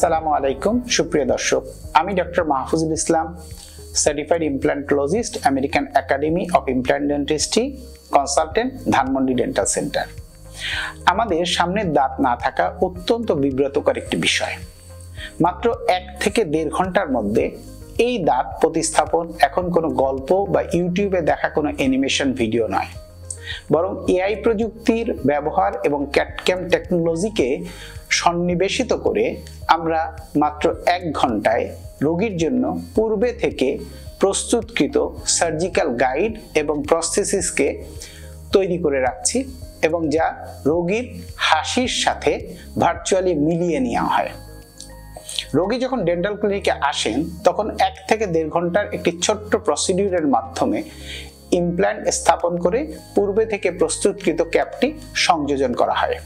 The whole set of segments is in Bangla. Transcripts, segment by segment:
আসসালামু আলাইকুম সুপ্রিয় দর্শক, আমি doctor Mahfuzul Islam, certified implantologist, American academy of implant dentistry consultant, Dhanmondi dental centre. আমাদের সামনের দাঁত না থাকা অত্যন্ত বিব্রতকর একটি বিষয়। মাত্র 1 থেকে 1.5 ঘন্টার মধ্যে এই দাঁত প্রতিস্থাপন এখন কোনো গল্প বা ইউটিউবে দেখা কোনো অ্যানিমেশন ভিডিও নয়, বরং এআই প্রযুক্তির ব্যবহার এবং ক্যাট-ক্যাম টেকনোলজিকে সন্নিবেশিত করে আমরা মাত্র 1 ঘন্টায় রোগীর জন্য পূর্বে থেকে প্রস্তুতকৃত সার্জিক্যাল গাইড এবং প্রস্থেসিসকে তৈরি করে রাখছি, এবং যা রোগীর হাসির সাথে ভার্চুয়ালি মিলিয়ে নেওয়া হয়। রোগী যখন ডেন্টাল ক্লিনিকে আসেন তখন 1 থেকে 1.5 ঘন্টার একটি ছোট্ট প্রসিডিউরের মাধ্যমে ইমপ্ল্যান্ট স্থাপন করে পূর্বে থেকে প্রস্তুতকৃত ক্যাপটি সংযোজন করা হয়,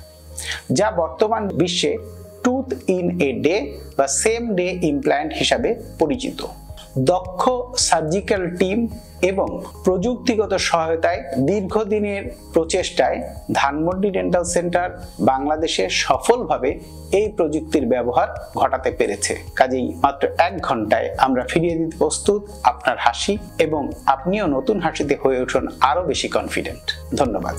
যা বর্তমান বিশ্বে টুথ ইন এ ডে বা সেম ডে ইমপ্ল্যান্ট হিসাবে পরিচিত। দক্ষ সার্জিক্যাল টিম এবং প্রযুক্তিগত সহায়তায় দীর্ঘদিনের প্রচেষ্টায় ধানমন্ডি ডেন্টাল সেন্টার বাংলাদেশে সফলভাবে এই প্রযুক্তির ব্যবহার ঘটাতে পেরেছে। কাজেই মাত্র 1 ঘন্টায় আমরা ফিরিয়ে দিতে প্রস্তুত আপনার হাসি, এবং আপনিও নতুন হাসিতে হয়ে উঠুন আরো বেশি কনফিডেন্ট। ধন্যবাদ।